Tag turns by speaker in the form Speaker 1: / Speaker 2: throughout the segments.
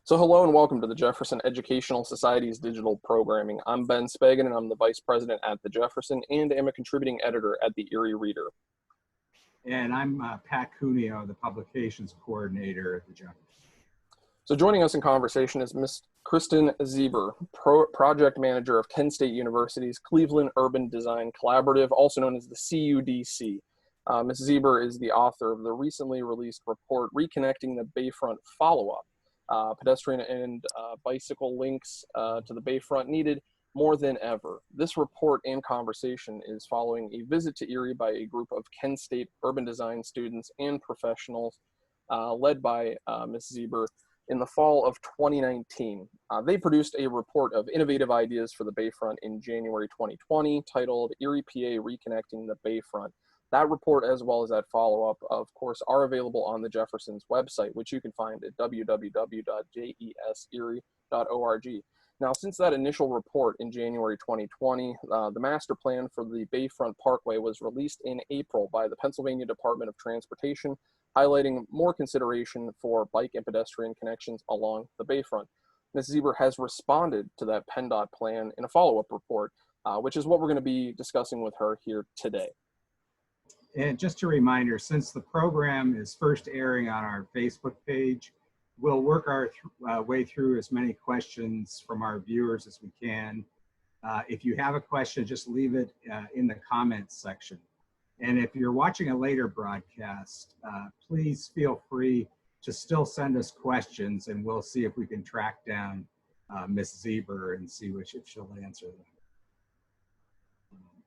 Speaker 1: So hello and welcome to the Jefferson Educational Society's digital programming. I'm Ben Spagan and I'm the Vice President at the Jefferson and am a contributing editor at the Erie Reader.
Speaker 2: And I'm Pat Cuneo, the Publications Coordinator at the Jefferson.
Speaker 1: So joining us in conversation is Ms. Kristen Zeiber, Project Manager of Kent State University's Cleveland Urban Design Collaborative, also known as the CUDC. Ms. Zeiber is the author of the recently released report, Reconnecting the Bayfront Follow-Up. Pedestrian and bicycle links to the Bayfront needed more than ever. This report and conversation is following a visit to Erie by a group of Kent State urban design students and professionals led by Ms. Zeiber in the fall of 2019. They produced a report of innovative ideas for the Bayfront in January 2020 titled Erie PA Reconnecting the Bayfront. That report, as well as that follow-up, of course, are available on the Jefferson's website, which you can find at www.jeserie.org. Now, since that initial report in January 2020, the master plan for the Bayfront Parkway was released in April by the Pennsylvania Department of Transportation, highlighting more consideration for bike and pedestrian connections along the Bayfront. Ms. Zeiber has responded to that PennDOT plan in a follow-up report, which is what we're going to be discussing with her here today.
Speaker 2: And just a reminder, since the program is first airing on our Facebook page, we'll work our way through as many questions from our viewers as we can. If you have a question, just leave it in the comments section. And if you're watching a later broadcast, please feel free to still send us questions and we'll see if we can track down Ms. Zeiber and see if she'll answer them.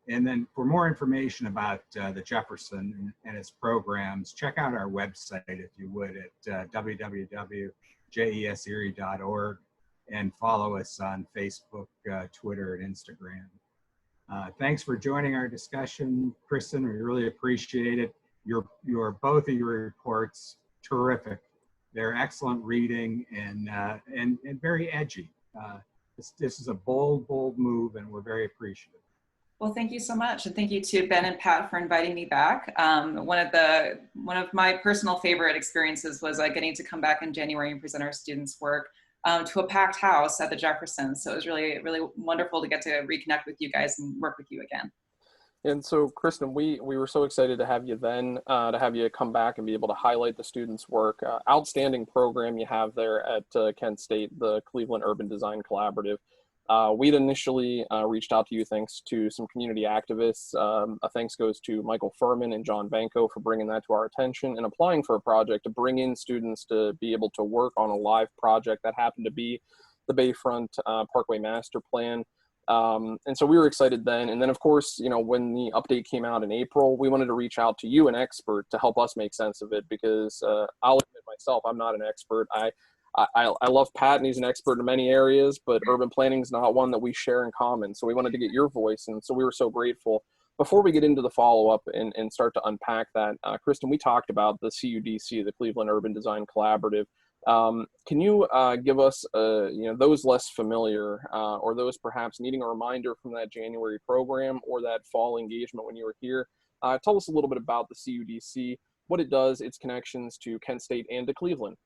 Speaker 2: And then for more information about the Jefferson and its programs, check out our website, if you would, at www.jeserie.org, and follow us on Facebook, Twitter, and Instagram. Thanks for joining our discussion, Kristen. We really appreciate it. Both of your reports, terrific. They're excellent reading and very edgy. This is a bold move, and we're very appreciative.
Speaker 3: Well, thank you so much. And thank you to Ben and Pat for inviting me back. One of my personal favorite experiences was getting to come back in January and present our students' work to a packed house at the Jefferson. So it was really, really wonderful to get to reconnect with you guys and work with you again.
Speaker 1: And so, Kristen, we were so excited to have you then, to have you come back and be able to highlight the students' work. Outstanding program you have there at Kent State, the Cleveland Urban Design Collaborative. We'd initially reached out to you thanks to some community activists. A thanks goes to Michael Furman and John Banco for bringing that to our attention and applying for a project to bring in students to be able to work on a live project that happened to be the Bayfront Parkway Master Plan. And so we were excited then. And then, of course, you know, when the update came out in April, we wanted to reach out to you, an expert, to help us make sense of it because I'll admit myself, I'm not an expert. I love Pat, and he's an expert in many areas, but urban planning is not one that we share in common. So we wanted to get your voice, and so we were so grateful. Before we get into the follow-up and start to unpack that, Kristen, we talked about the CUDC, the Cleveland Urban Design Collaborative. Can you give us, those less familiar or those perhaps needing a reminder from that January program or that fall engagement when you were here, tell us a little bit about the CUDC, what it does, its connections to Kent State and to Cleveland.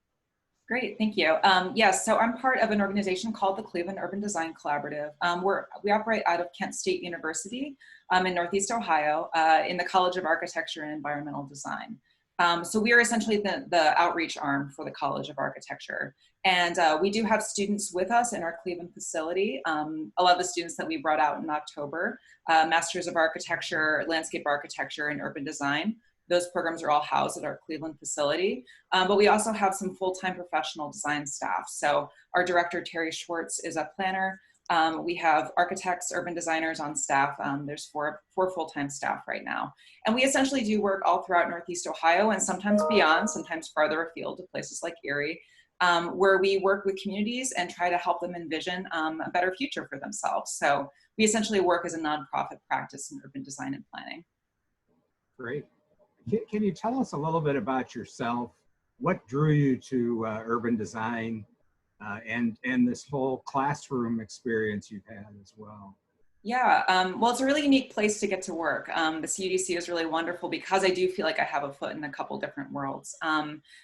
Speaker 3: Great, thank you. Yes, so I'm part of an organization called the Cleveland Urban Design Collaborative. We operate out of Kent State University in Northeast Ohio in the College of Architecture and Environmental Design. So we are essentially the outreach arm for the College of Architecture. And we do have students with us in our Cleveland facility. A lot of the students that we brought out in October, Masters of Architecture, Landscape Architecture, and Urban Design. Those programs are all housed at our Cleveland facility, but we also have some full-time professional design staff. So our director, Terry Schwartz, is a planner. We have architects, urban designers on staff. There's four full-time staff right now. And we essentially do work all throughout Northeast Ohio and sometimes beyond, sometimes farther afield to places like Erie, where we work with communities and try to help them envision a better future for themselves. So we essentially work as a nonprofit practice in urban design and planning.
Speaker 2: Great. Can you tell us a little bit about yourself? What drew you to urban design and this whole classroom experience you've had as well?
Speaker 3: Yeah, well, it's a really unique place to get to work. The CUDC is really wonderful because I do feel like I have a foot in a couple different worlds.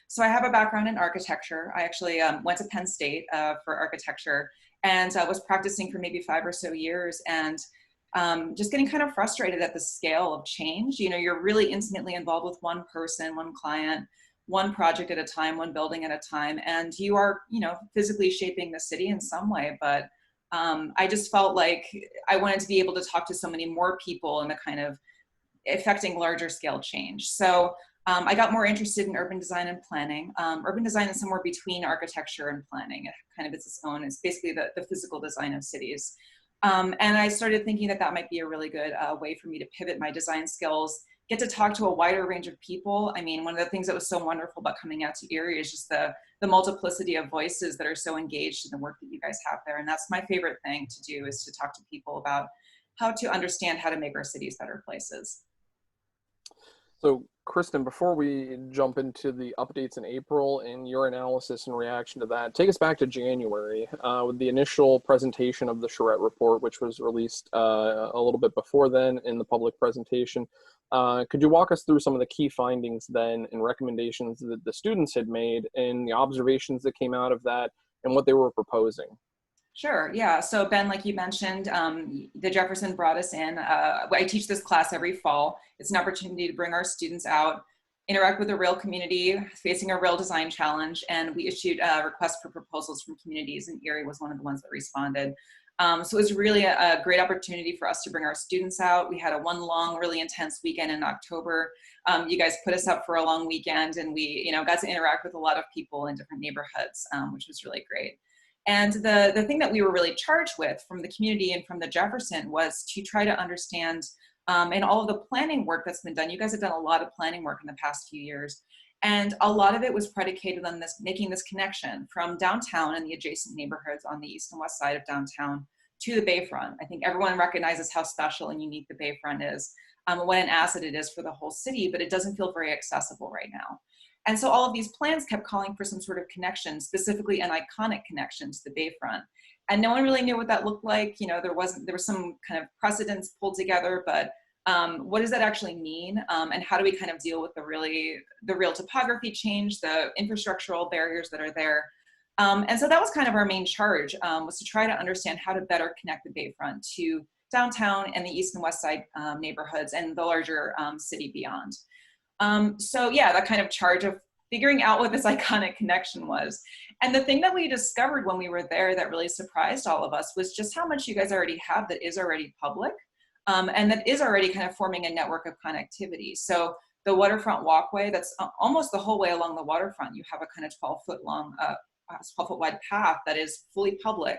Speaker 3: So I have a background in architecture. I actually went to Penn State for architecture and was practicing for maybe 5 or so years, and just getting kind of frustrated at the scale of change. You know, you're really intimately involved with one person, one client, one project at a time, one building at a time, and you are, you know, physically shaping the city in some way, but I just felt like I wanted to be able to talk to so many more people in the kind of affecting larger scale change. So I got more interested in urban design and planning. Urban design is somewhere between architecture and planning. It kind of is its own. It's basically the physical design of cities. And I started thinking that that might be a really good way for me to pivot my design skills, get to talk to a wider range of people. I mean, one of the things that was so wonderful about coming out to Erie is just the multiplicity of voices that are so engaged in the work that you guys have there. And that's my favorite thing to do, is to talk to people about how to understand how to make our cities better places.
Speaker 1: So, Kristen, before we jump into the updates in April and your analysis and reaction to that, take us back to January with the initial presentation of the Charette Report, which was released a little bit before then in the public presentation. Could you walk us through some of the key findings then and recommendations that the students had made and the observations that came out of that and what they were proposing?
Speaker 3: Sure, yeah. So Ben, like you mentioned, the Jefferson brought us in. I teach this class every fall. It's an opportunity to bring our students out, interact with a real community facing a real design challenge, and we issued requests for proposals from communities, and Erie was one of the ones that responded. So it was really a great opportunity for us to bring our students out. We had a one long, really intense weekend in October. You guys put us up for a long weekend, and we, you know, got to interact with a lot of people in different neighborhoods, which was really great. And the thing that we were really charged with from the community and from the Jefferson was to try to understand, and all of the planning work that's been done. You guys have done a lot of planning work in the past few years. And a lot of it was predicated on this, making this connection from downtown and the adjacent neighborhoods on the east and west side of downtown to the Bayfront. I think everyone recognizes how special and unique the Bayfront is, what an asset it is for the whole city, but it doesn't feel very accessible right now. And so all of these plans kept calling for some sort of connection, specifically an iconic connection to the Bayfront. And no one really knew what that looked like. You know, there was some kind of precedents pulled together, but what does that actually mean? And how do we kind of deal with the real topography change, the infrastructural barriers that are there? And so that was kind of our main charge, was to try to understand how to better connect the Bayfront to downtown and the east and west side neighborhoods and the larger city beyond. So yeah, that kind of charge of figuring out what this iconic connection was. And the thing that we discovered when we were there that really surprised all of us was just how much you guys already have that is already public, and that is already kind of forming a network of connectivity. So the waterfront walkway, that's almost the whole way along the waterfront, you have a kind of 12-foot long, 12-foot wide path that is fully public.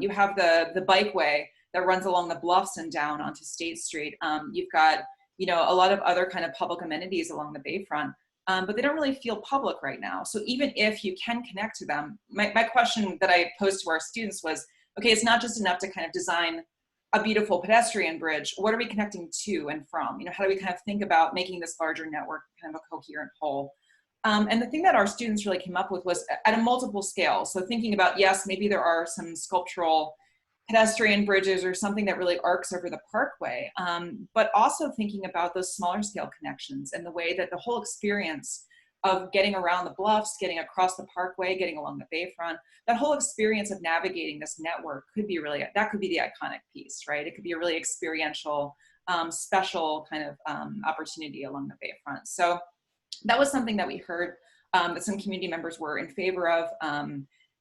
Speaker 3: You have the bikeway that runs along the bluffs and down onto State Street. You've got, you know, a lot of other kind of public amenities along the Bayfront, but they don't really feel public right now. So even if you can connect to them, my question that I posed to our students was, okay, it's not just enough to kind of design a beautiful pedestrian bridge. What are we connecting to and from? You know, how do we kind of think about making this larger network kind of a coherent whole? And the thing that our students really came up with was at a multiple scale. So thinking about, yes, maybe there are some sculptural pedestrian bridges or something that really arcs over the Parkway, but also thinking about those smaller scale connections and the way that the whole experience of getting around the bluffs, getting across the Parkway, getting along the Bayfront, that whole experience of navigating this network could be really, that could be the iconic piece, right? It could be a really experiential, special kind of opportunity along the Bayfront. So that was something that we heard that some community members were in favor of.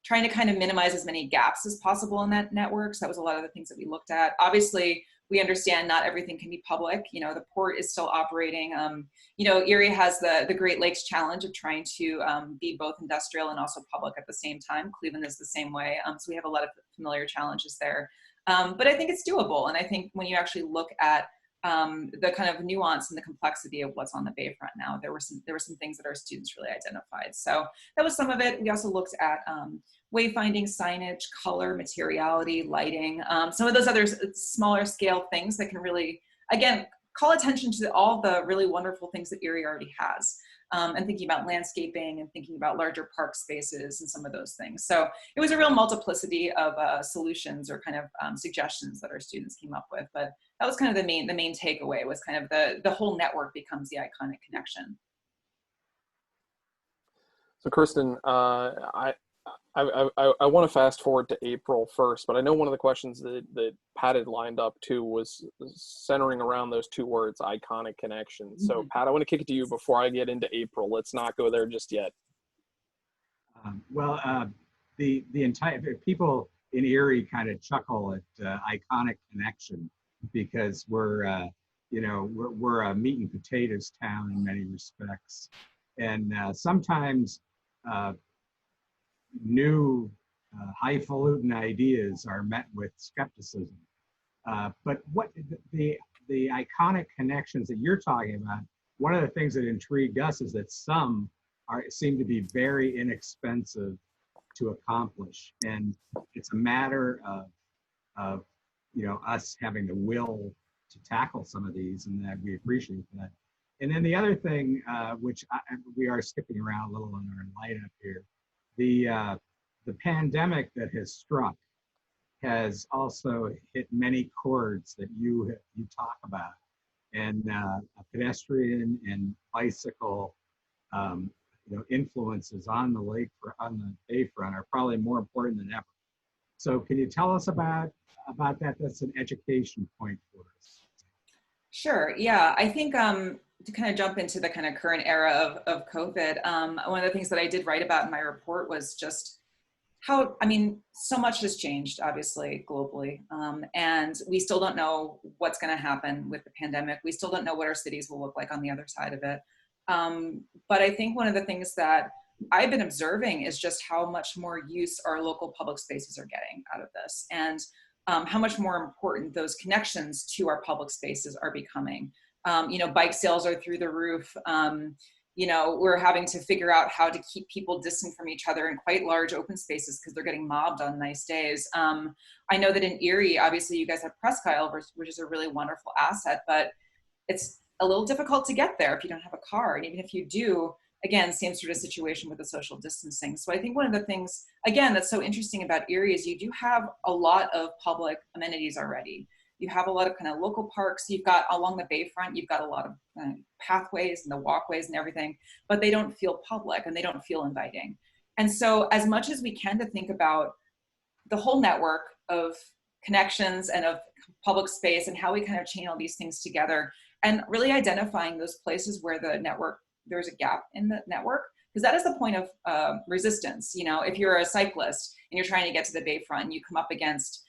Speaker 3: Trying to kind of minimize as many gaps as possible in that network. So that was a lot of the things that we looked at. Obviously, we understand not everything can be public. You know, the port is still operating. You know, Erie has the Great Lakes challenge of trying to be both industrial and also public at the same time. Cleveland is the same way. So we have a lot of familiar challenges there. But I think it's doable. And I think when you actually look at the kind of nuance and the complexity of what's on the Bayfront now, there were some things that our students really identified. So that was some of it. We also looked at wayfinding, signage, color, materiality, lighting, some of those other smaller scale things that can really, again, call attention to all the really wonderful things that Erie already has. and thinking about landscaping and thinking about larger park spaces and some of those things. So it was a real multiplicity of solutions or kind of suggestions that our students came up with. But that was kind of the main takeaway, was kind of the whole network becomes the iconic connection.
Speaker 1: So Kristen, I want to fast forward to April 1st, but I know one of the questions that Pat had lined up too was centering around those two words, iconic connections. So Pat, I want to kick it to you before I get into April. Let's not go there just yet.
Speaker 2: The entire people in Erie kind of chuckle at iconic connection, because we're a meat and potatoes town in many respects, and sometimes new highfalutin ideas are met with skepticism. But what the iconic connections that you're talking about, one of the things that intrigued us is that some seem to be very inexpensive to accomplish, and it's a matter of us having the will to tackle some of these, and that we appreciate that. And then the other thing, which we are skipping around a little on our light up here, the pandemic that has struck has also hit many chords that you talk about, and pedestrian and bicycle influences on the Bayfront are probably more important than ever. So can you tell us about that? That's an education point for us.
Speaker 3: Sure. Yeah, I think to kind of jump into the kind of current era of COVID, one of the things that I did write about in my report was just how, so much has changed, obviously, globally. And we still don't know what's going to happen with the pandemic. We still don't know what our cities will look like on the other side of it. But I think one of the things that I've been observing is just how much more use our local public spaces are getting out of this, and how much more important those connections to our public spaces are becoming. Bike sales are through the roof. We're having to figure out how to keep people distant from each other in quite large open spaces because they're getting mobbed on nice days. I know that in Erie, obviously you guys have Presque Isle, which is a really wonderful asset, but it's a little difficult to get there if you don't have a car. And even if you do, again, same sort of situation with the social distancing. So I think one of the things, again, that's so interesting about Erie is you do have a lot of public amenities already. You have a lot of kind of local parks. You've got along the Bayfront, you've got a lot of pathways and the walkways and everything, but they don't feel public and they don't feel inviting. And so as much as we can to think about the whole network of connections and of public space and how we kind of chain all these things together, and really identifying those places where there's a gap in the network, because that is the point of resistance. If you're a cyclist and you're trying to get to the Bayfront and you come up against,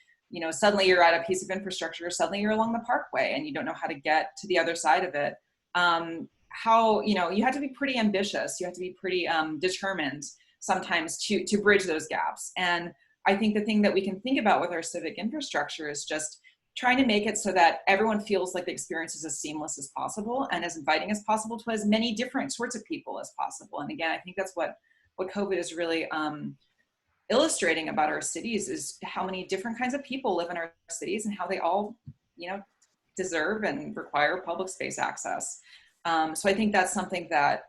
Speaker 3: suddenly you're at a piece of infrastructure, suddenly you're along the Parkway and you don't know how to get to the other side of it. You have to be pretty ambitious. You have to be pretty determined sometimes to bridge those gaps. And I think the thing that we can think about with our civic infrastructure is just trying to make it so that everyone feels like the experience is as seamless as possible and as inviting as possible to as many different sorts of people as possible. And again, I think that's what COVID is really illustrating about our cities, is how many different kinds of people live in our cities and how they all, deserve and require public space access. So I think that's something that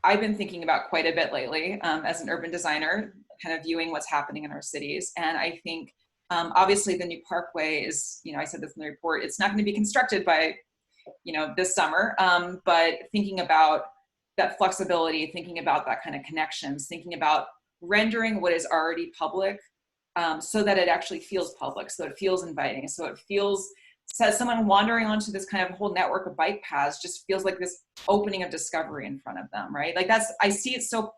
Speaker 3: I've been thinking about quite a bit lately as an urban designer, kind of viewing what's happening in our cities. And I think obviously the new Parkway is, I said this in the report, it's not going to be constructed by, this summer, but thinking about that flexibility, thinking about that kind of connections, thinking about rendering what is already public so that it actually feels public, so it feels inviting, so it feels, so someone wandering onto this kind of whole network of bike paths just feels like this opening of discovery in front of them, right? Like I see it's so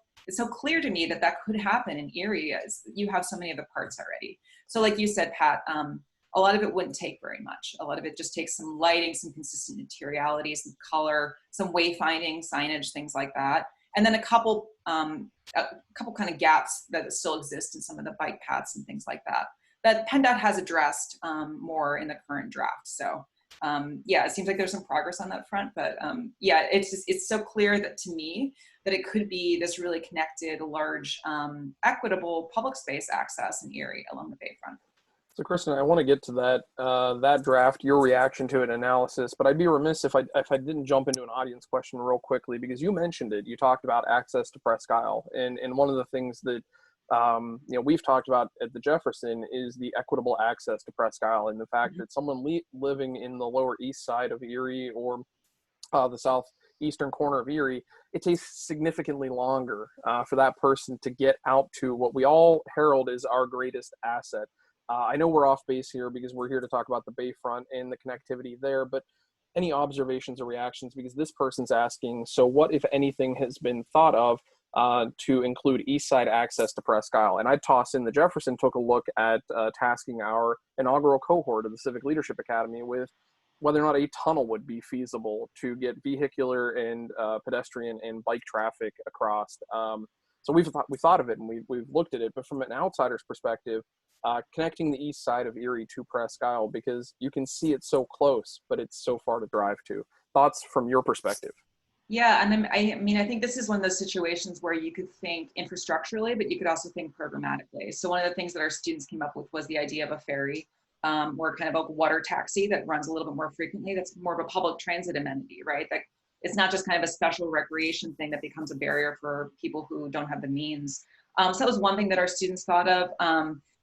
Speaker 3: clear to me that could happen in Erie, as you have so many of the parts already. So like you said, Pat, a lot of it wouldn't take very much. A lot of it just takes some lighting, some consistent materiality, some color, some wayfinding, signage, things like that. And then a couple kind of gaps that still exist in some of the bike paths and things like that PennDOT has addressed more in the current draft. So it seems like there's some progress on that front, but it's so clear that to me that it could be this really connected, large, equitable public space access in Erie along the Bayfront.
Speaker 1: So, Kristen, I want to get to that draft, your reaction to it, analysis. But I'd be remiss if I didn't jump into an audience question real quickly, because you mentioned it. You talked about access to Presque Isle, and one of the things that we've talked about at the Jefferson is the equitable access to Presque Isle, and the fact that someone living in the lower east side of Erie or the southeastern corner of Erie, it takes significantly longer for that person to get out to what we all herald is our greatest asset. I know we're off base here because we're here to talk about the Bayfront and the connectivity there, but any observations or reactions, because this person's asking, so what, if anything, has been thought of to include east side access to Presque Isle? And I'd toss in the Jefferson took a look at tasking our inaugural cohort of the Civic Leadership Academy with whether or not a tunnel would be feasible to get vehicular and pedestrian and bike traffic across. So we thought of it, and we've looked at it, but from an outsider's perspective, connecting the east side of Erie to Presque Isle, because you can see it so close, but it's so far to drive to. Thoughts from your perspective?
Speaker 3: Yeah, and I mean, I think this is one of those situations where you could think infrastructurally, but you could also think programmatically. So one of the things that our students came up with was the idea of a ferry, or kind of a water taxi that runs a little bit more frequently. That's more of a public transit amenity, right? That it's not just kind of a special recreation thing that becomes a barrier for people who don't have the means. So that was one thing that our students thought of.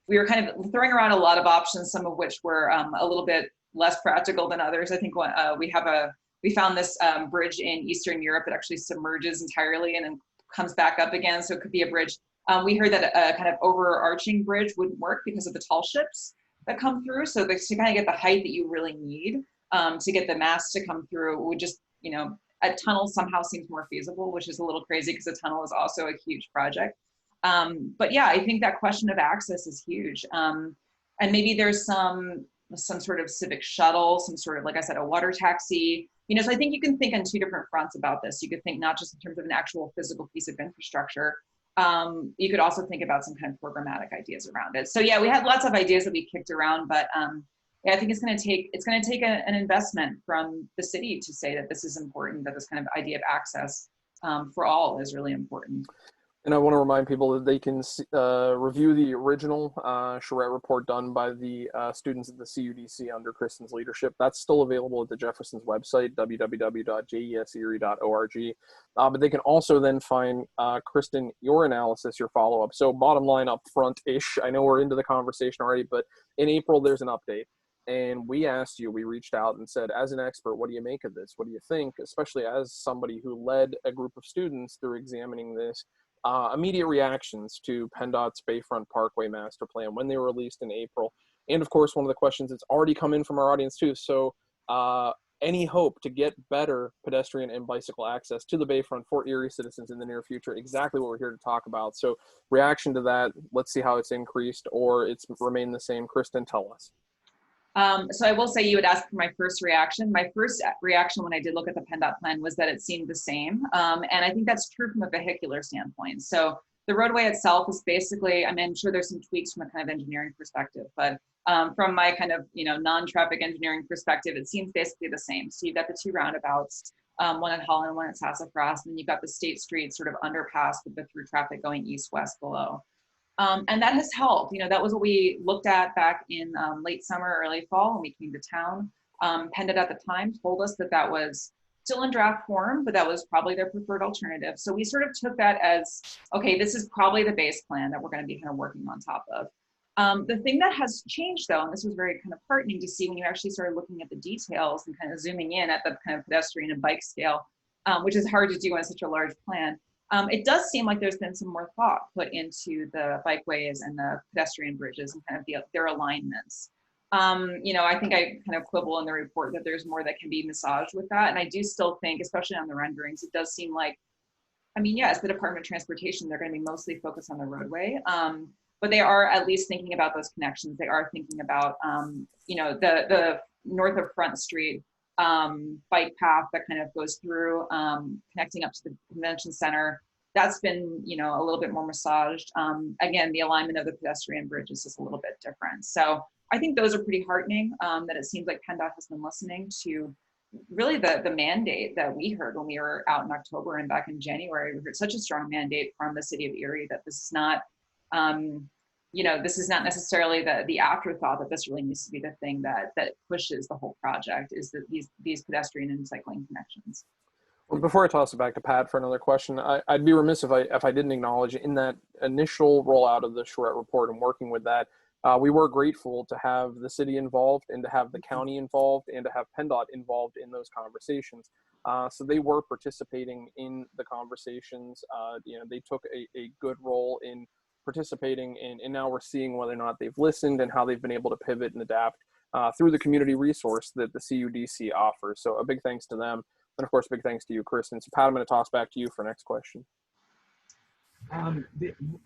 Speaker 3: We were kind of throwing around a lot of options, some of which were a little bit less practical than others. I think we found this bridge in Eastern Europe that actually submerges entirely and then comes back up again. So it could be a bridge. We heard that a kind of overarching bridge wouldn't work because of the tall ships that come through. So to kind of get the height that you really need to get the mast to come through would just, a tunnel somehow seems more feasible, which is a little crazy because a tunnel is also a huge project. But yeah, I think that question of access is huge. And maybe there's some sort of civic shuttle, some sort of, like I said, a water taxi. So I think you can think on two different fronts about this. You could think not just in terms of an actual physical piece of infrastructure. You could also think about some kind of programmatic ideas around it. So yeah, we had lots of ideas that we kicked around, but yeah, I think it's going to take an investment from the city to say that this is important, that this kind of idea of access for all is really important.
Speaker 1: And I want to remind people that they can review the original Charette Report done by the students at the CUDC under Kristen's leadership. That's still available at the Jefferson's website, www.jeserie.org. But they can also then find, Kristen, your analysis, your follow-up. So bottom line up front-ish, I know we're into the conversation already, but in April, there's an update. And we reached out and said, as an expert, what do you make of this? What do you think? Especially as somebody who led a group of students through examining this. Immediate reactions to PennDOT's Bayfront Parkway Master Plan when they were released in April. And of course, one of the questions that's already come in from our audience too. So any hope to get better pedestrian and bicycle access to the Bayfront for Erie citizens in the near future? Exactly what we're here to talk about. So reaction to that, let's see how it's increased or it's remained the same. Kristen, tell us.
Speaker 3: So I will say, you would ask for my first reaction. My first reaction when I did look at the PennDOT plan was that it seemed the same. And I think that's true from a vehicular standpoint. So the roadway itself is basically, I'm sure there's some tweaks from a kind of engineering perspective, but from my kind of, non-traffic engineering perspective, it seems basically the same. So you've got the two roundabouts, one at Holland, one at Sassafras, and then you've got the State Street sort of underpass with the through traffic going east-west below. And that has helped. That was what we looked at back in late summer, early fall when we came to town. PennDOT at the time told us that that was still in draft form, but that was probably their preferred alternative. So we sort of took that as, okay, this is probably the base plan that we're going to be kind of working on top of. The thing that has changed though, and this was very kind of heartening to see when you actually started looking at the details and kind of zooming in at the kind of pedestrian and bike scale, which is hard to do on such a large plan. It does seem like there's been some more thought put into the bikeways and the pedestrian bridges and kind of their alignments. I think I kind of quibble in the report that there's more that can be massaged with that. And I do still think, especially on the renderings, it does seem like, yes, the Department of Transportation, they're going to be mostly focused on the roadway. But they are at least thinking about those connections. They are thinking about, the north of Front Street bike path that kind of goes through, connecting up to the convention center. That's been, a little bit more massaged. Again, the alignment of the pedestrian bridge is just a little bit different. So I think those are pretty heartening, that it seems like PennDOT has been listening to really the mandate that we heard when we were out in October and back in January. We heard such a strong mandate from the city of Erie that this is not, this is not necessarily the afterthought, that this really needs to be the thing that pushes the whole project, is that these pedestrian and cycling connections.
Speaker 1: Well, before I toss it back to Pat for another question, I'd be remiss if I didn't acknowledge in that initial rollout of the Charette Report and working with that, we were grateful to have the city involved and to have the county involved and to have PennDOT involved in those conversations. So they were participating in the conversations. They took a good role in participating, and now we're seeing whether or not they've listened and how they've been able to pivot and adapt through the community resource that the CUDC offers. So a big thanks to them. And of course, big thanks to you, Kristen. So Pat, I'm going to toss back to you for next question.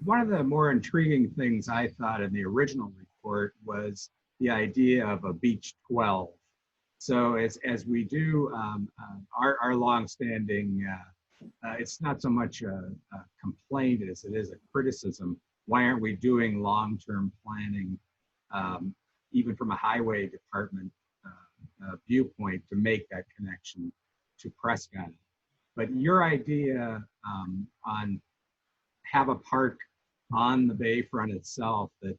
Speaker 2: One of the more intriguing things I thought in the original report was the idea of a beach 12. So as we do our longstanding, it's not so much a complaint as it is a criticism. Why aren't we doing long-term planning, even from a highway department viewpoint, to make that connection to Prescott? But your idea on have a park on the Bayfront itself that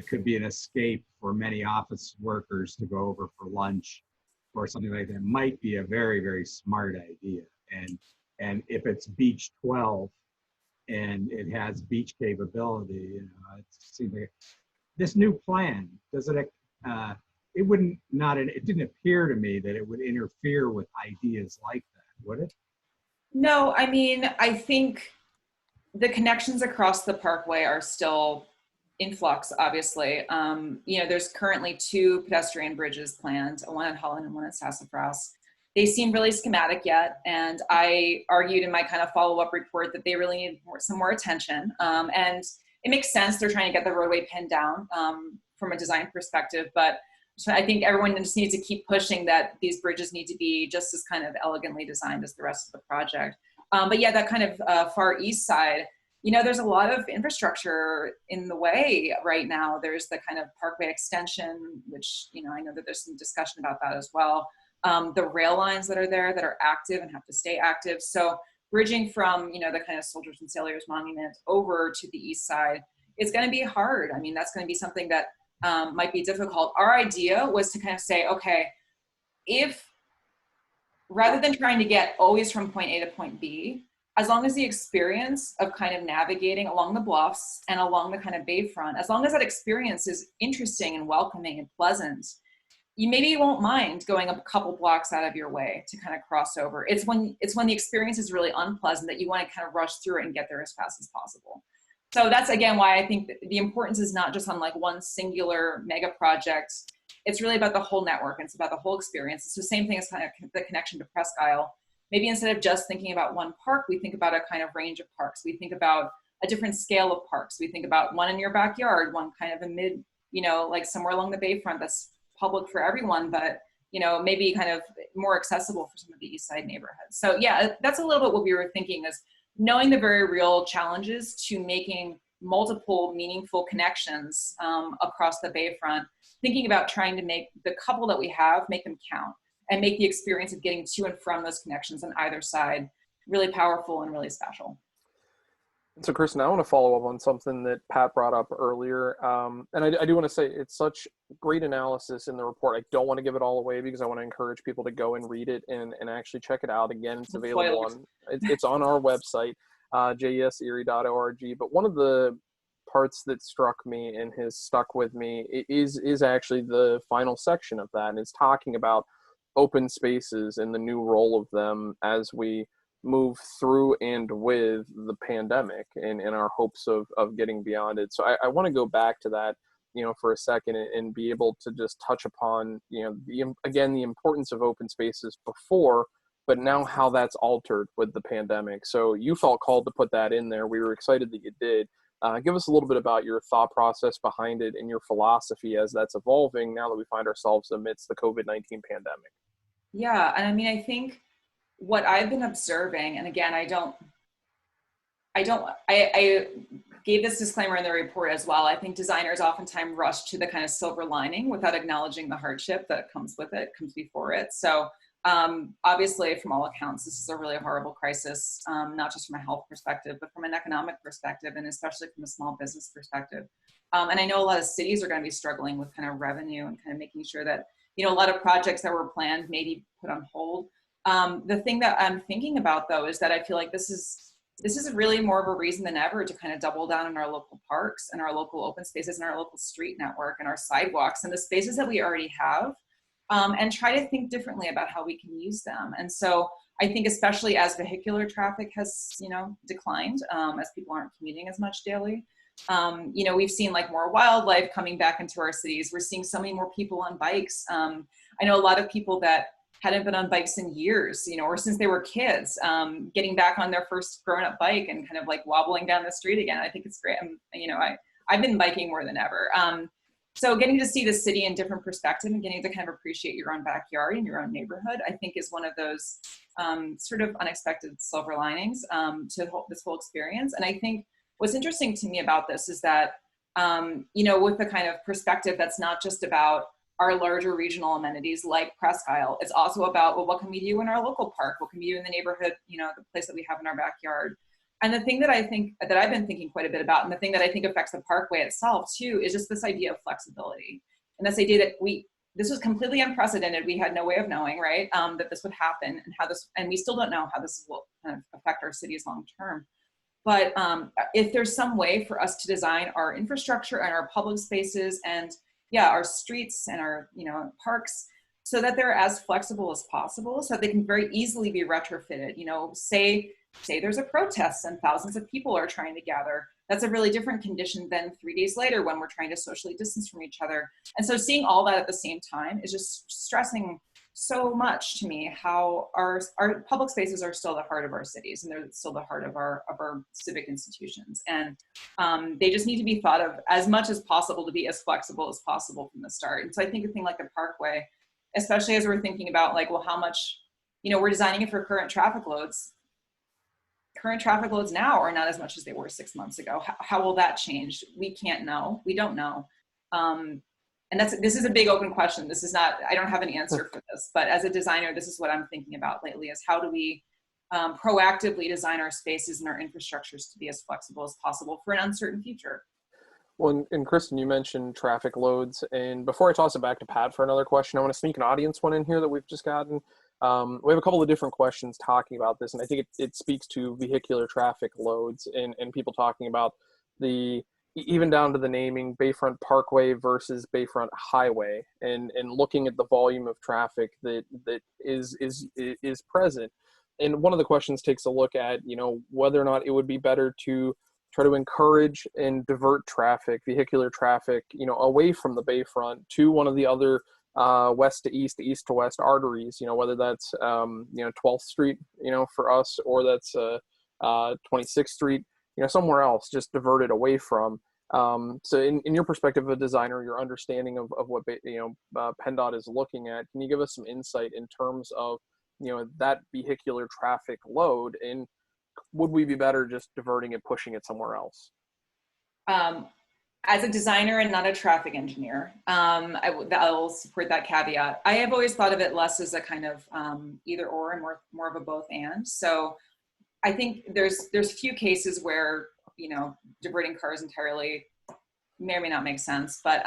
Speaker 2: could be an escape for many office workers to go over for lunch or something like that might be a very, very smart idea. And if it's beach 12 and it has beach capability, it seems like this new plan, it didn't appear to me that it would interfere with ideas like that, would it?
Speaker 3: No, I mean, I think the connections across the Parkway are still in flux, obviously. There's currently 2 pedestrian bridges planned, one at Holland and one at Sassafras. They seem really schematic yet, and I argued in my kind of follow-up report that they really need some more attention. And it makes sense, they're trying to get the roadway pinned down from a design perspective, but so I think everyone just needs to keep pushing that these bridges need to be just as kind of elegantly designed as the rest of the project. But yeah, that kind of far east side, there's a lot of infrastructure in the way right now. There's the kind of Parkway extension, which, I know that there's some discussion about that as well. The rail lines that are there that are active and have to stay active. So bridging from, the kind of Soldiers and Sailors Monument over to the east side is going to be hard. I mean, that's going to be something that might be difficult. Our idea was to kind of say, okay, if rather than trying to get always from point A to point B, as long as the experience of kind of navigating along the bluffs and along the kind of Bayfront, as long as that experience is interesting and welcoming and pleasant, you won't mind going a couple blocks out of your way to kind of cross over. It's when the experience is really unpleasant that you want to kind of rush through it and get there as fast as possible. So that's, again, why I think the importance is not just on like one singular mega project. It's really about the whole network. It's about the whole experience. It's the same thing as kind of the connection to Presque Isle. Maybe instead of just thinking about one park, we think about a kind of range of parks. We think about a different scale of parks. We think about one in your backyard, one kind of a mid, like somewhere along the Bayfront that's public for everyone, but maybe kind of more accessible for some of the East Side neighborhoods. So yeah, that's a little bit what we were thinking, is knowing the very real challenges to making multiple meaningful connections across the Bayfront, thinking about trying to make the couple that we have, make them count, and make the experience of getting to and from those connections on either side really powerful and really special.
Speaker 1: So, Kristen, I want to follow up on something that Pat brought up earlier. And I do want to say it's such great analysis in the report. I don't want to give it all away because I want to encourage people to go and read it and actually check it out. Again, it's available it's on our website, jeserie.org. But one of the parts that struck me and has stuck with me is actually the final section of that. And it's talking about open spaces and the new role of them as we move through and with the pandemic and our hopes of getting beyond it. So I want to go back to that, for a second and be able to just touch upon, the importance of open spaces before, but now how that's altered with the pandemic. So you felt called to put that in there. We were excited that you did. Give us a little bit about your thought process behind it and your philosophy as that's evolving now that we find ourselves amidst the COVID-19 pandemic.
Speaker 3: Yeah, and I mean, I think what I've been observing, and again, I gave this disclaimer in the report as well. I think designers oftentimes rush to the kind of silver lining without acknowledging the hardship that comes with it, comes before it. So Obviously, from all accounts, this is a really horrible crisis, not just from a health perspective, but from an economic perspective, and especially from a small business perspective. And I know a lot of cities are going to be struggling with kind of revenue and kind of making sure that, you know, a lot of projects that were planned may be put on hold. The thing that I'm thinking about, though, is that I feel like this is really more of a reason than ever to kind of double down on our local parks and our local open spaces and our local street network and our sidewalks and the spaces that we already have. And try to think differently about how we can use them. And so I think especially as vehicular traffic has, you know, declined, as people aren't commuting as much daily, you know, we've seen like more wildlife coming back into our cities. We're seeing so many more people on bikes. I know a lot of people that hadn't been on bikes in years, you know, or since they were kids, getting back on their first grown-up bike and kind of like wobbling down the street again. I think it's great. You know, I've been biking more than ever. So getting to see the city in different perspective and getting to kind of appreciate your own backyard and your own neighborhood, I think is one of those sort of unexpected silver linings to this whole experience. And I think what's interesting to me about this is that, you know, with the kind of perspective that's not just about our larger regional amenities like Presque Isle, it's also about, well, what can we do in our local park? What can we do in the neighborhood, you know, the place that we have in our backyard? And the thing that I think that I've been thinking quite a bit about, and the thing that I think affects the Parkway itself too, is just this idea of flexibility. And this idea that this was completely unprecedented. We had no way of knowing, right, that this would happen and how this, and we still don't know how this will kind of affect our cities long term. But if there's some way for us to design our infrastructure and our public spaces and our streets and our, you know, parks, so that they're as flexible as possible, so that they can very easily be retrofitted. You know, say there's a protest and thousands of people are trying to gather. That's a really different condition than 3 days later when we're trying to socially distance from each other. And so seeing all that at the same time is just stressing so much to me how our public spaces are still the heart of our cities, and they're still the heart of our civic institutions. And they just need to be thought of as much as possible to be as flexible as possible from the start. And so I think a thing like the Parkway, especially as we're thinking about like, well, how much, you know, we're designing it for current traffic loads. Current traffic loads now are not as much as they were 6 months ago. How will that change? We can't know. We don't know. And this is a big open question. This is not, I don't have an answer for this, but as a designer, this is what I'm thinking about lately, is how do we proactively design our spaces and our infrastructures to be as flexible as possible for an uncertain future.
Speaker 1: Well, and Kristen, you mentioned traffic loads. And before I toss it back to Pat for another question, I want to sneak an audience one in here that we've just gotten. We have a couple of different questions talking about this, and I think it speaks to vehicular traffic loads and people talking about even down to the naming, Bayfront Parkway versus Bayfront Highway, and looking at the volume of traffic that is present. And one of the questions takes a look at, you know, whether or not it would be better to try to encourage and divert traffic, vehicular traffic, you know, away from the Bayfront to one of the other west to east to west arteries, you know, whether that's, you know, 12th Street, you know, for us, or that's 26th Street, you know, somewhere else, just diverted away from. So in your perspective of a designer, your understanding of what, you know, PennDOT is looking at, can you give us some insight in terms of, you know, that vehicular traffic load, and would we be better just diverting it, pushing it somewhere else?
Speaker 3: As a designer and not a traffic engineer, I'll support that caveat. I have always thought of it less as a kind of either or and more of a both and. So I think there's few cases where, you know, diverting cars entirely may or may not make sense, but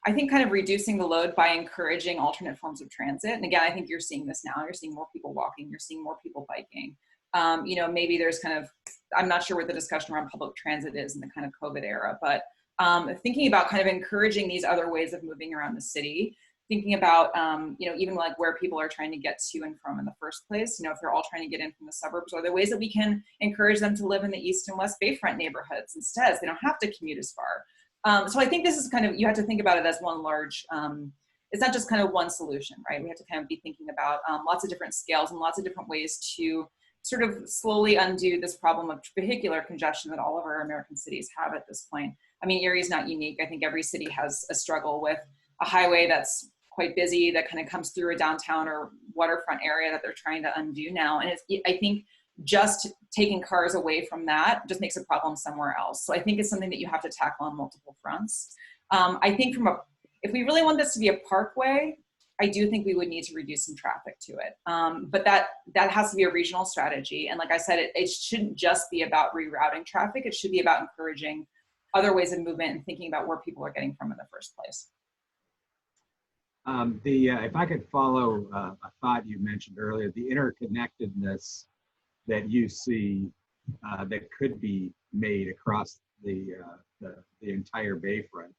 Speaker 3: I think kind of reducing the load by encouraging alternate forms of transit. And again, I think you're seeing this now. You're seeing more people walking. You're seeing more people biking. You know, maybe there's kind of, I'm not sure what the discussion around public transit is in the kind of COVID era, but thinking about kind of encouraging these other ways of moving around the city, thinking about, you know, even like where people are trying to get to and from in the first place, you know, if they're all trying to get in from the suburbs, are there ways that we can encourage them to live in the East and West Bayfront neighborhoods instead? They don't have to commute as far. So I think this is kind of, you have to think about it as one large, it's not just kind of one solution, right? We have to kind of be thinking about lots of different scales and lots of different ways to sort of slowly undo this problem of vehicular congestion that all of our American cities have at this point. I mean, Erie is not unique. I think every city has a struggle with a highway that's quite busy, that kind of comes through a downtown or waterfront area that they're trying to undo now. And I think just taking cars away from that just makes a problem somewhere else. So I think it's something that you have to tackle on multiple fronts. I think if we really want this to be a parkway, I do think we would need to reduce some traffic to it. But that has to be a regional strategy. And like I said, it shouldn't just be about rerouting traffic. It should be about encouraging other ways of movement and thinking about where people are getting from in the first place.
Speaker 2: If I could follow a thought you mentioned earlier, the interconnectedness that you see that could be made across the entire Bayfront,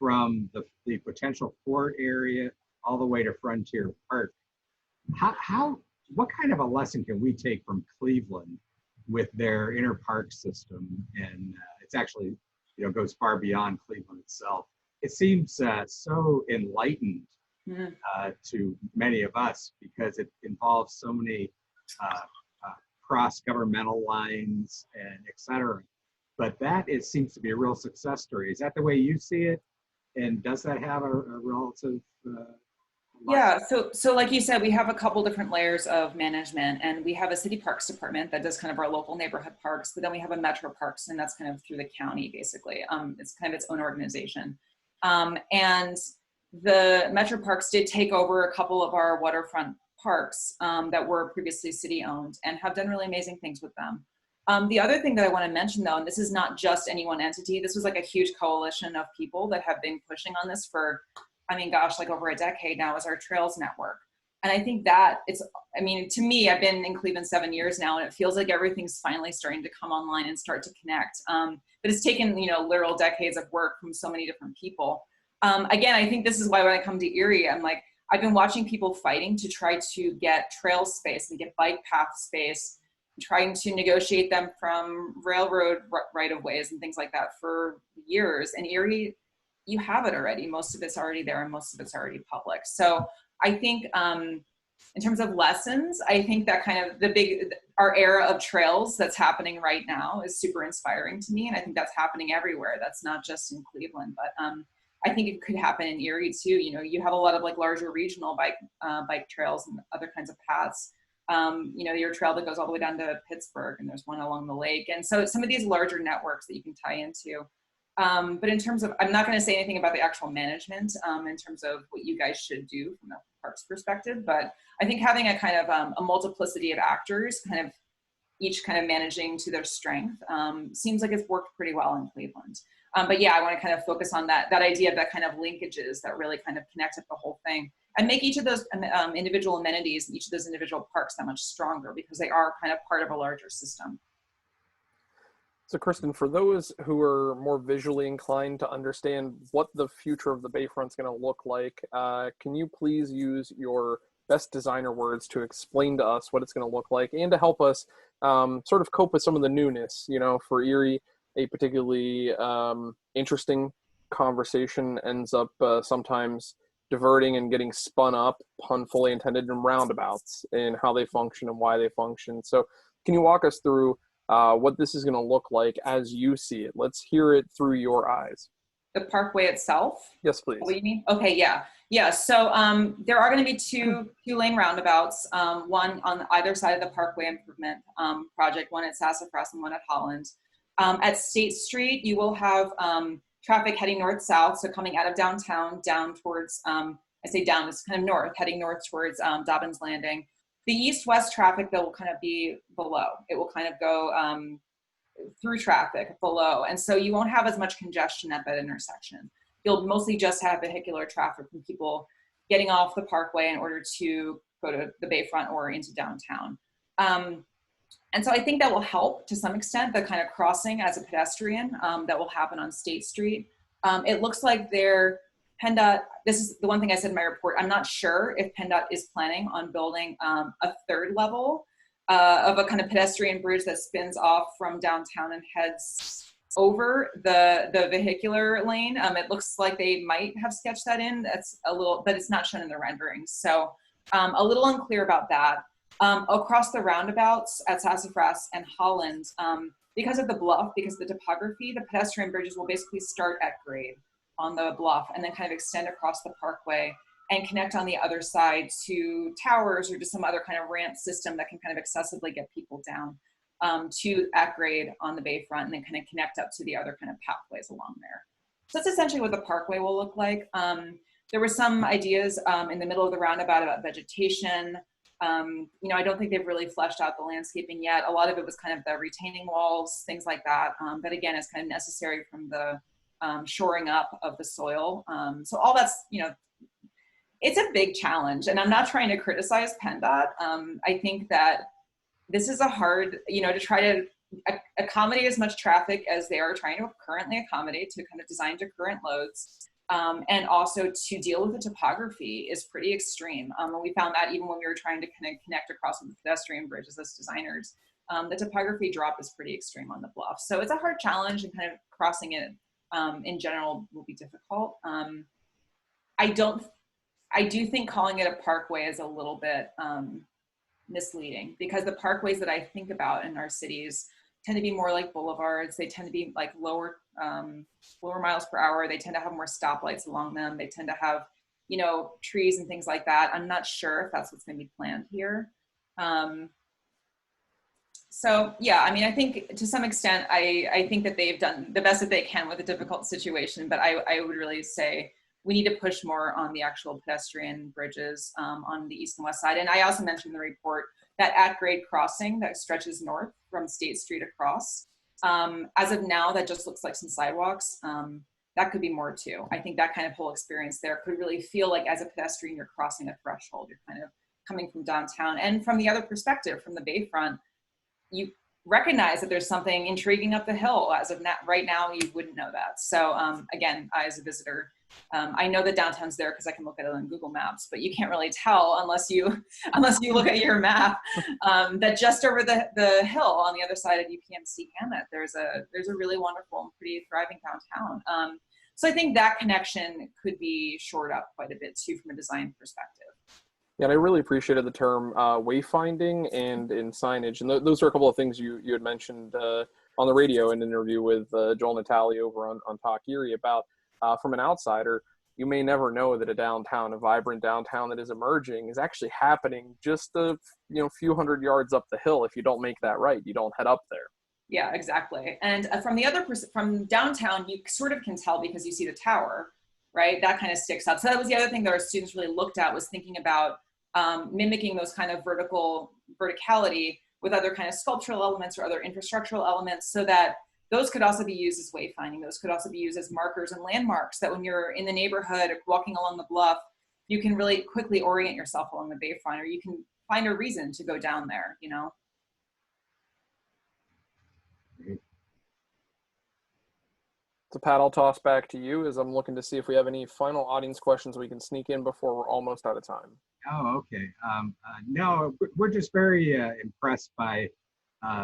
Speaker 2: from the potential port area all the way to Frontier Park. What kind of a lesson can we take from Cleveland with their inner park system? And it's actually, goes far beyond Cleveland itself. It seems so enlightened to many of us because it involves so many cross-governmental lines and et cetera. But it seems to be a real success story. Is that the way you see it? And does that have a relative
Speaker 3: yeah, so like you said, we have a couple different layers of management, and we have a city parks department that does kind of our local neighborhood parks, but then we have a metro parks, and that's kind of through the county, basically. It's kind of its own organization. And the metro parks did take over a couple of our waterfront parks that were previously city owned and have done really amazing things with them. The other thing that I want to mention, though, and this is not just any one entity, this was like a huge coalition of people that have been pushing on this for, I mean, gosh, like over a decade now, is our Trails Network. And I think that to me, I've been in Cleveland 7 years now, and it feels like everything's finally starting to come online and start to connect. But it's taken, literal decades of work from so many different people. Again, I think this is why when I come to Erie, I've been watching people fighting to try to get trail space and get bike path space, trying to negotiate them from railroad right-of-ways and things like that for years. And Erie, you have it already. Most of it's already there, and most of it's already public. So I think in terms of lessons, I think that kind of our era of trails that's happening right now is super inspiring to me. And I think that's happening everywhere. That's not just in Cleveland, but I think it could happen in Erie too. You have a lot of like larger regional bike trails and other kinds of paths. Your trail that goes all the way down to Pittsburgh, and there's one along the lake. And so some of these larger networks that you can tie into. But in terms of, I'm not going to say anything about the actual management in terms of what you guys should do from the parks perspective, but I think having a kind of a multiplicity of actors, kind of each kind of managing to their strength, seems like it's worked pretty well in Cleveland. But yeah, I want to kind of focus on that idea of that kind of linkages that really kind of connect up the whole thing, and make each of those individual amenities and each of those individual parks that much stronger, because they are kind of part of a larger system.
Speaker 1: So Kristen, for those who are more visually inclined to understand what the future of the Bayfront is going to look like, can you please use your best designer words to explain to us what it's going to look like, and to help us sort of cope with some of the newness? For Erie, a particularly interesting conversation ends up sometimes diverting and getting spun up, pun fully intended, in roundabouts and how they function and why they function. So can you walk us through what this is going to look like as you see it? Let's hear it through your eyes.
Speaker 3: The Parkway itself?
Speaker 1: Yes, please.
Speaker 3: What do you mean? Okay, yeah. So there are going to be two lane roundabouts, one on either side of the Parkway improvement project, one at Sassafras and one at Holland. At State Street, you will have traffic heading north-south, so coming out of downtown down towards, I say down, it's kind of north, heading north towards Dobbins Landing. The east-west traffic, though, will kind of be below. It will kind of go through traffic below. And so you won't have as much congestion at that intersection. You'll mostly just have vehicular traffic from people getting off the Parkway in order to go to the Bayfront or into downtown. And so I think that will help to some extent, the kind of crossing as a pedestrian that will happen on State Street. It looks like PennDOT, this is the one thing I said in my report, I'm not sure if PennDOT is planning on building a third level of a kind of pedestrian bridge that spins off from downtown and heads over the vehicular lane. It looks like they might have sketched that in. That's a little, but it's not shown in the renderings. So a little unclear about that. Across the roundabouts at Sassafras and Holland, because of the bluff, because of the topography, the pedestrian bridges will basically start at grade on the bluff and then kind of extend across the Parkway and connect on the other side to towers or to some other kind of ramp system that can kind of accessibly get people down to at grade on the Bayfront, and then kind of connect up to the other kind of pathways along there. So that's essentially what the Parkway will look like. there were some ideas in the middle of the roundabout about vegetation. I don't think they've really fleshed out the landscaping yet. A lot of it was kind of the retaining walls, things like that. But again, it's kind of necessary from the shoring up of the soil. So all that's, it's a big challenge, and I'm not trying to criticize PennDOT. I think that this is a hard, to try to accommodate as much traffic as they are trying to currently accommodate to kind of design to current loads. And also to deal with the topography is pretty extreme. And we found that even when we were trying to kind of connect across with the pedestrian bridges as designers, the topography drop is pretty extreme on the bluff. So it's a hard challenge, and kind of crossing it in general will be difficult. I do think calling it a parkway is a little bit misleading, because the parkways that I think about in our cities tend to be more like boulevards. They tend to be like lower miles per hour. They tend to have more stoplights along them. They tend to have, trees and things like that. I'm not sure if that's what's going to be planned here. So yeah, I think to some extent, I think that they've done the best that they can with a difficult situation, but I would really say we need to push more on the actual pedestrian bridges on the east and west side. And I also mentioned in the report that at-grade crossing that stretches north from State Street across. As of now, that just looks like some sidewalks. That could be more too. I think that kind of whole experience there could really feel like, as a pedestrian, you're crossing a threshold. You're kind of coming from downtown. And from the other perspective, from the Bayfront, you recognize that there's something intriguing up the hill. As of right now, you wouldn't know that. So again, I, as a visitor, I know that downtown's there because I can look at it on Google Maps, but you can't really tell unless you look at your map that just over the hill on the other side of UPMC Hammett, there's a really wonderful and pretty thriving downtown. So I think that connection could be shored up quite a bit too from a design perspective.
Speaker 1: Yeah, and I really appreciated the term wayfinding and in signage, and those are a couple of things you had mentioned on the radio in an interview with Joel Natali over on Talk Erie about. From an outsider, you may never know that a vibrant downtown that is emerging is actually happening just a few hundred yards up the hill. If you don't make that right, you don't head up there.
Speaker 3: Yeah, exactly. And from downtown, you sort of can tell because you see the tower, right? That kind of sticks out. So that was the other thing that our students really looked at, was thinking about mimicking those kind of verticality with other kind of sculptural elements or other infrastructural elements, so that those could also be used as wayfinding. Those could also be used as markers and landmarks, that when you're in the neighborhood or walking along the bluff, you can really quickly orient yourself along the Bayfront, or you can find a reason to go down there,
Speaker 1: So Pat, I'll toss back to you as I'm looking to see if we have any final audience questions we can sneak in before we're almost out of time.
Speaker 2: Oh, okay. No, we're just very impressed by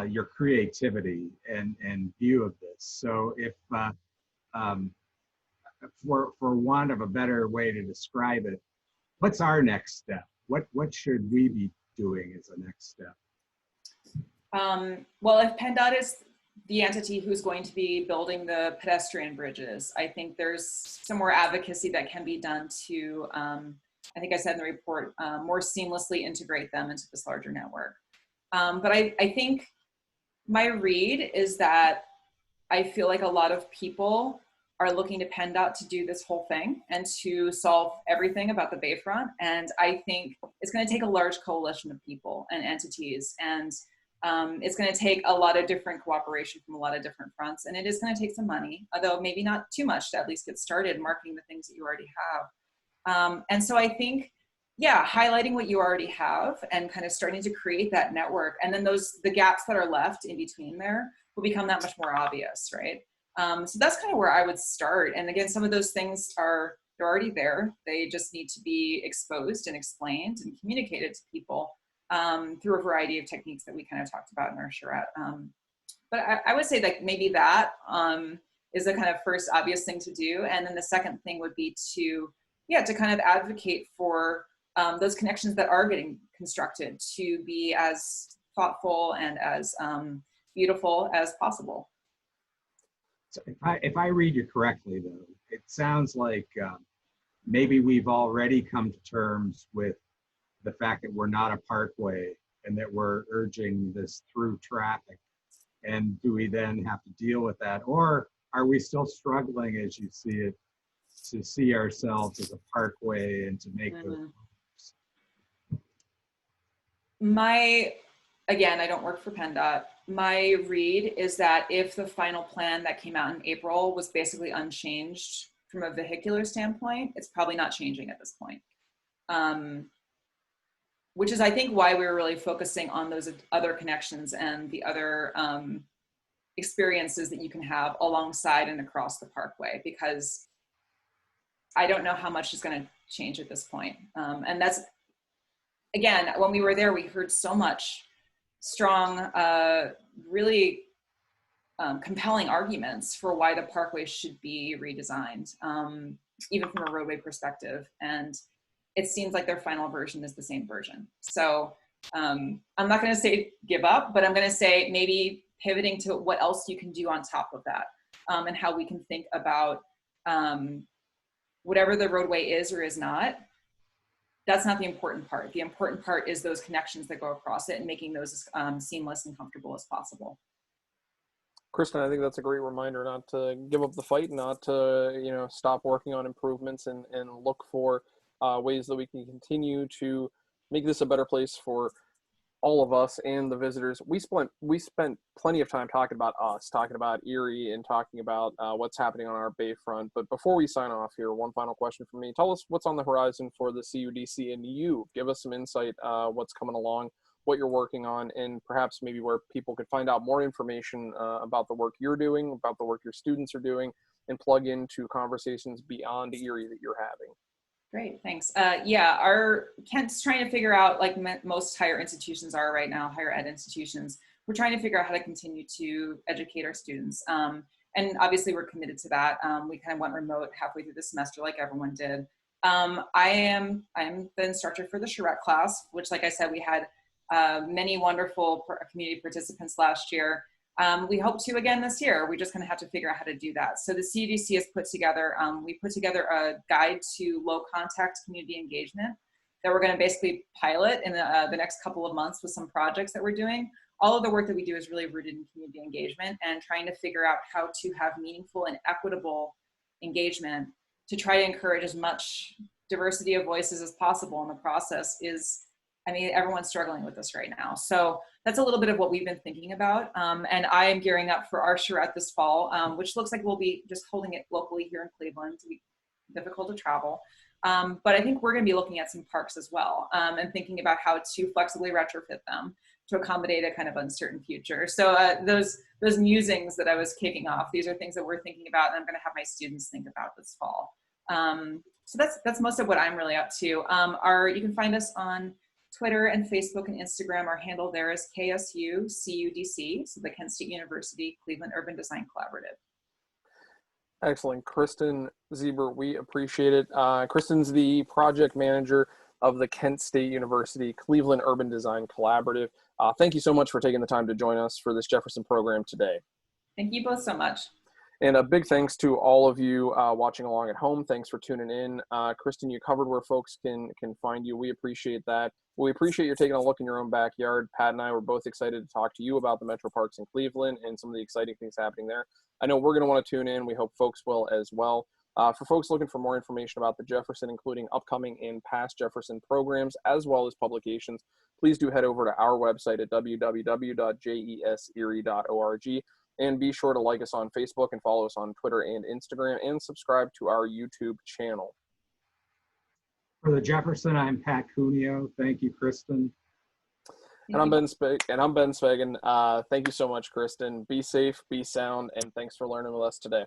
Speaker 2: your creativity and view of this. So if, for want of a better way to describe it, what's our next step? What should we be doing as a next step?
Speaker 3: Well, if PennDOT is the entity who's going to be building the pedestrian bridges, I think there's some more advocacy that can be done to, I think I said in the report, more seamlessly integrate them into this larger network. But I think my read is that I feel like a lot of people are looking to PennDOT to do this whole thing and to solve everything about the Bayfront. And I think it's going to take a large coalition of people and entities, and it's going to take a lot of different cooperation from a lot of different fronts. And it is going to take some money, although maybe not too much, to at least get started marketing the things that you already have. And so I think, yeah, highlighting what you already have and kind of starting to create that network. And then the gaps that are left in between there will become that much more obvious, right? So that's kind of where I would start. And again, some of those things they're already there. They just need to be exposed and explained and communicated to people through a variety of techniques that we kind of talked about in our charrette. But I would say that maybe that is the kind of first obvious thing to do. And then the second thing would be to kind of advocate for those connections that are getting constructed to be as thoughtful and as beautiful as possible.
Speaker 2: So if I read you correctly, though, it sounds like maybe we've already come to terms with the fact that we're not a parkway and that we're urging this through traffic. And do we then have to deal with that? Or are we still struggling, as you see it, to see ourselves as a parkway and to make those moves.
Speaker 3: Again, I don't work for PennDOT. My read is that if the final plan that came out in April was basically unchanged from a vehicular standpoint, it's probably not changing at this point. Which is, I think, why we were really focusing on those other connections and the other experiences that you can have alongside and across the parkway, because I don't know how much is going to change at this point. And that's, again, when we were there, we heard so much strong, really compelling arguments for why the parkway should be redesigned, even from a roadway perspective. And it seems like their final version is the same version. So I'm not going to say give up, but I'm going to say maybe pivoting to what else you can do on top of that, and how we can think about whatever the roadway is or is not. That's not the important part. The important part is those connections that go across it and making those as seamless and comfortable as possible.
Speaker 1: Kristen, I think that's a great reminder not to give up the fight, not to stop working on improvements, and look for ways that we can continue to make this a better place for all of us and the visitors. We spent plenty of time talking about us, talking about Erie, and talking about what's happening on our Bayfront. But before we sign off here, one final question from me. Tell us what's on the horizon for the CUDC, and you give us some insight, what's coming along, what you're working on, and perhaps maybe where people could find out more information about the work you're doing, about the work your students are doing, and plug into conversations beyond Erie that you're having.
Speaker 3: Great, thanks. Yeah, Kent's trying to figure out, like most higher institutions are right now, higher ed institutions, we're trying to figure out how to continue to educate our students. And obviously we're committed to that. We kind of went remote halfway through the semester like everyone did. I'm the instructor for the Charette class, which, like I said, we had many wonderful community participants last year. We hope to again this year. We just kind of have to figure out how to do that. So the CUDC has put together, we put together a guide to low contact community engagement that we're going to basically pilot in the next couple of months with some projects that we're doing. All of the work that we do is really rooted in community engagement and trying to figure out how to have meaningful and equitable engagement to try to encourage as much diversity of voices as possible in the process. Everyone's struggling with this right now. So that's a little bit of what we've been thinking about. And I am gearing up for our Charette this fall, which looks like we'll be just holding it locally here in Cleveland. It's difficult to travel. But I think we're going to be looking at some parks as well, and thinking about how to flexibly retrofit them to accommodate a kind of uncertain future. So those musings that I was kicking off, these are things that we're thinking about, and I'm going to have my students think about this fall. So that's most of what I'm really up to. You can find us on Twitter and Facebook and Instagram. Our handle there is KSU-CUDC, so the Kent State University Cleveland Urban Design Collaborative.
Speaker 1: Excellent. Kristen Zeiber, we appreciate it. Kristen's the project manager of the Kent State University Cleveland Urban Design Collaborative. Thank you so much for taking the time to join us for this Jefferson program today. Thank you both so much. And a big thanks to all of you watching along at home. Thanks for tuning in. Kristen, you covered where folks can find you. We appreciate that. We appreciate you taking a look in your own backyard. Pat and I were both excited to talk to you about the Metro Parks in Cleveland and some of the exciting things happening there. I know we're going to want to tune in. We hope folks will as well. For folks looking for more information about the Jefferson, including upcoming and past Jefferson programs, as well as publications, please do head over to our website at www.jeserie.org. And be sure to like us on Facebook and follow us on Twitter and Instagram, and subscribe to our YouTube channel. For the Jefferson, I'm Pat Cuneo. Thank you, Kristen. And I'm Ben Swagan. Thank you so much, Kristen. Be safe, be sound, and thanks for learning with us today.